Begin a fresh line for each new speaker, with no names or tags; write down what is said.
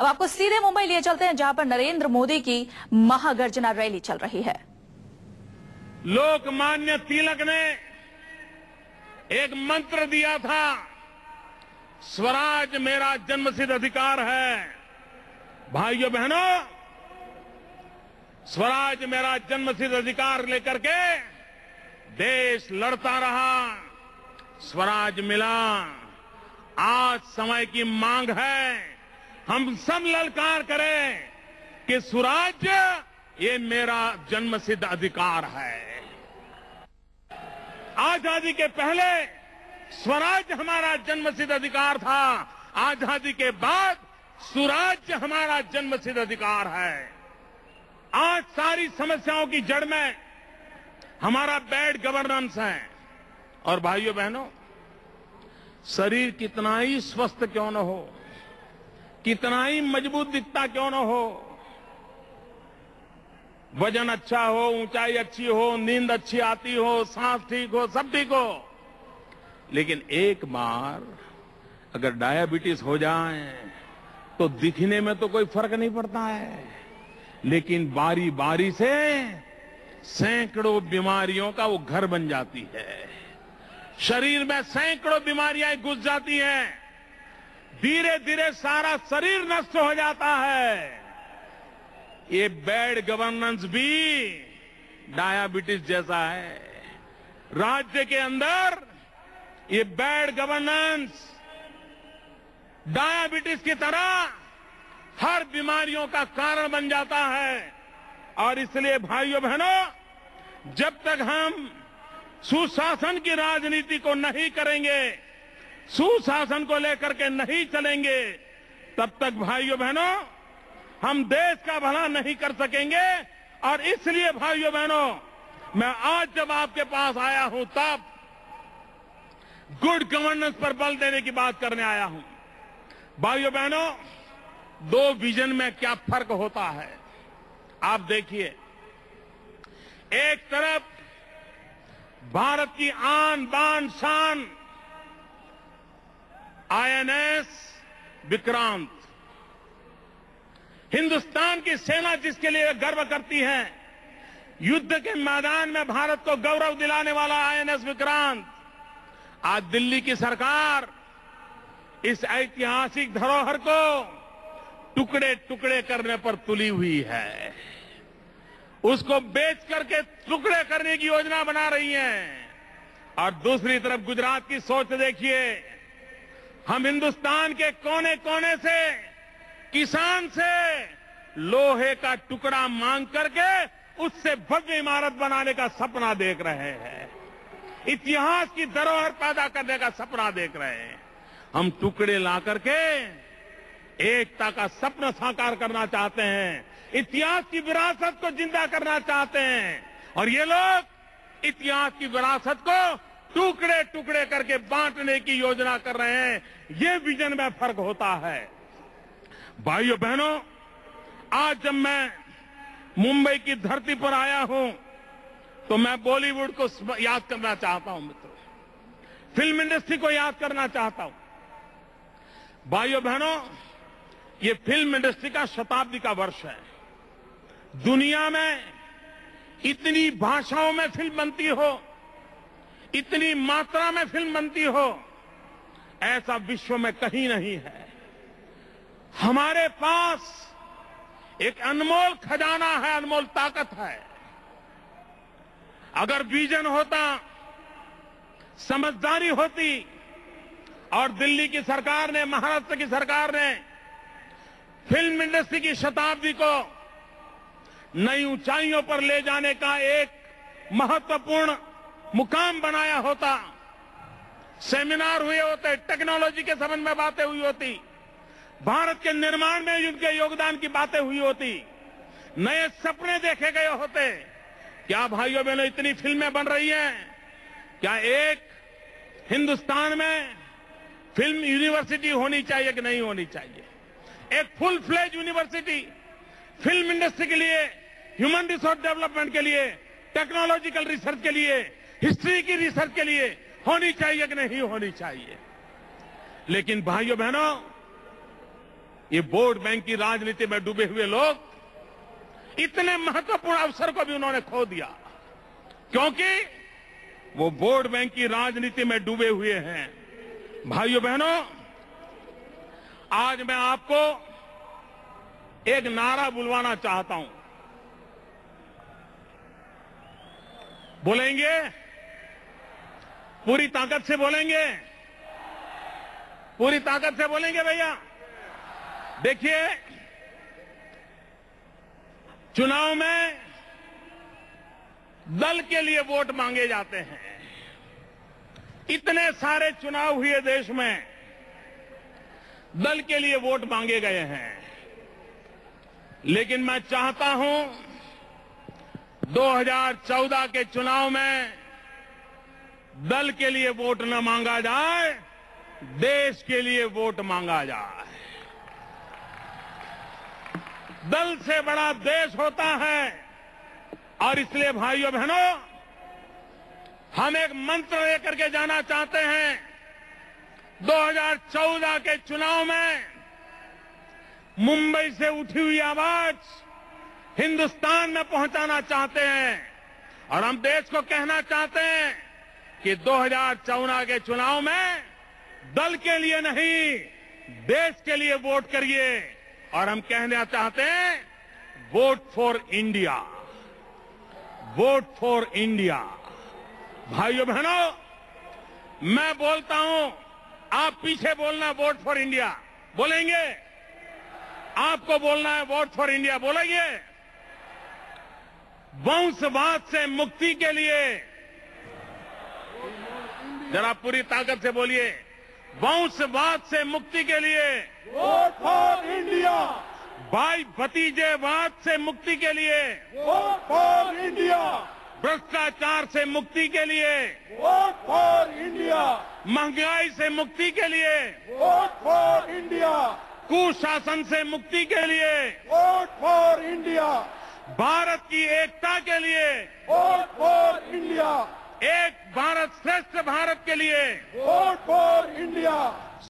अब आपको सीधे मुंबई लिए चलते हैं, जहां पर नरेंद्र मोदी की महागर्जना रैली चल रही है।
लोकमान्य तिलक ने एक मंत्र दिया था, स्वराज मेरा जन्मसिद्ध अधिकार है। भाइयों बहनों, स्वराज मेरा जन्मसिद्ध अधिकार लेकर के देश लड़ता रहा, स्वराज मिला। आज समय की मांग है, हम सब ललकार करें कि स्वराज्य ये मेरा जन्मसिद्ध अधिकार है। आजादी के पहले स्वराज्य हमारा जन्मसिद्ध अधिकार था, आजादी के बाद स्वराज्य हमारा जन्मसिद्ध अधिकार है। आज सारी समस्याओं की जड़ में हमारा बैड गवर्नेंस है। और भाइयों बहनों, शरीर कितना ही स्वस्थ क्यों न हो, कितना ही मजबूत दिखता क्यों न हो, वजन अच्छा हो, ऊंचाई अच्छी हो, नींद अच्छी आती हो, सांस ठीक हो, सब ठीक हो, लेकिन एक बार अगर डायबिटीज हो जाए तो दिखने में तो कोई फर्क नहीं पड़ता है, लेकिन बारी बारी से सैकड़ों बीमारियों का वो घर बन जाती है। शरीर में सैकड़ों बीमारियां घुस जाती हैं, धीरे धीरे सारा शरीर नष्ट हो जाता है। ये बैड गवर्नेंस भी डायबिटीज जैसा है। राज्य के अंदर ये बैड गवर्नेंस डायबिटीज की तरह हर बीमारियों का कारण बन जाता है। और इसलिए भाइयों बहनों, जब तक हम सुशासन की राजनीति को नहीं करेंगे, सुशासन को लेकर के नहीं चलेंगे, तब तक भाइयों बहनों हम देश का भला नहीं कर सकेंगे। और इसलिए भाइयों बहनों, मैं आज जब आपके पास आया हूं तब गुड गवर्नेंस पर बल देने की बात करने आया हूं। भाइयों बहनों, दो विजन में क्या फर्क होता है आप देखिए। एक तरफ भारत की आन बान शान आईएनएस विक्रांत, हिंदुस्तान की सेना जिसके लिए गर्व करती है, युद्ध के मैदान में भारत को गौरव दिलाने वाला आईएनएस विक्रांत, आज दिल्ली की सरकार इस ऐतिहासिक धरोहर को टुकड़े टुकड़े करने पर तुली हुई है। उसको बेच करके टुकड़े करने की योजना बना रही है। और दूसरी तरफ गुजरात की सोच देखिए, हम हिंदुस्तान के कोने कोने से किसान से लोहे का टुकड़ा मांग करके उससे भव्य इमारत बनाने का सपना देख रहे हैं, इतिहास की धरोहर पैदा करने का सपना देख रहे हैं। हम टुकड़े ला करके एकता का सपना साकार करना चाहते हैं, इतिहास की विरासत को जिंदा करना चाहते हैं। और ये लोग इतिहास की विरासत को टुकड़े टुकड़े करके बांटने की योजना कर रहे हैं। ये विजन में फर्क होता है। भाइयों बहनों, आज जब मैं मुंबई की धरती पर आया हूं तो मैं बॉलीवुड को याद करना चाहता हूं मित्रों, फिल्म इंडस्ट्री को याद करना चाहता हूं। भाइयों बहनों, ये फिल्म इंडस्ट्री का शताब्दी का वर्ष है। दुनिया में इतनी भाषाओं में फिल्म बनती हो, इतनी मात्रा में फिल्म बनती हो, ऐसा विश्व में कहीं नहीं है। हमारे पास एक अनमोल खजाना है, अनमोल ताकत है। अगर विजन होता, समझदारी होती और दिल्ली की सरकार ने, महाराष्ट्र की सरकार ने फिल्म इंडस्ट्री की शताब्दी को नई ऊंचाइयों पर ले जाने का एक महत्वपूर्ण मुकाम बनाया होता, सेमिनार हुए होते, टेक्नोलॉजी के संबंध में बातें हुई होती, भारत के निर्माण में उनके योगदान की बातें हुई होती, नए सपने देखे गए होते। क्या भाइयों बहनों, इतनी फिल्में बन रही हैं? क्या एक हिंदुस्तान में फिल्म यूनिवर्सिटी होनी चाहिए कि नहीं होनी चाहिए? एक full fledge university film industry के लिए, ह्यूमन रिसोर्स डेवलपमेंट के लिए, टेक्नोलॉजिकल रिसर्च के लिए, हिस्ट्री की रिसर्च के लिए होनी चाहिए कि नहीं होनी चाहिए? लेकिन भाइयों बहनों, ये वोट बैंक की राजनीति में डूबे हुए लोग इतने महत्वपूर्ण अवसर को भी उन्होंने खो दिया, क्योंकि वो वोट बैंक की राजनीति में डूबे हुए हैं। भाइयों बहनों, आज मैं आपको एक नारा बुलवाना चाहता हूं। बोलेंगे? पूरी ताकत से बोलेंगे? पूरी ताकत से बोलेंगे भैया? देखिए, चुनाव में दल के लिए वोट मांगे जाते हैं। इतने सारे चुनाव हुए देश में, दल के लिए वोट मांगे गए हैं। लेकिन मैं चाहता हूं 2014 के चुनाव में दल के लिए वोट न मांगा जाए, देश के लिए वोट मांगा जाए। दल से बड़ा देश होता है, और इसलिए भाइयों बहनों, हम एक मंत्र लेकर के जाना चाहते हैं। 2014 के चुनाव में मुंबई से उठी हुई आवाज हिंदुस्तान में पहुंचाना चाहते हैं, और हम देश को कहना चाहते हैं कि 2014 के चुनाव में दल के लिए नहीं, देश के लिए वोट करिए। और हम कहना चाहते हैं, vote for India, vote for India. भाइयों बहनों, मैं बोलता हूं, आप पीछे बोलना वोट फॉर इंडिया। बोलेंगे? आपको बोलना है वोट फॉर इंडिया, बोलेंगे? वंशवाद से मुक्ति के लिए जरा पूरी ताकत से बोलिए, वंशवाद से मुक्ति के लिए
वोट फॉर इंडिया,
भाई भतीजेवाद से मुक्ति के लिए
वोट फॉर इंडिया,
भ्रष्टाचार से मुक्ति के लिए
वोट फॉर इंडिया,
महंगाई से मुक्ति के लिए
वोट फॉर इंडिया,
कुशासन से मुक्ति के लिए
वोट फॉर इंडिया,
भारत की एकता के लिए
वोट फॉर इंडिया,
एक भारत श्रेष्ठ भारत के लिए
वोट फॉर इंडिया,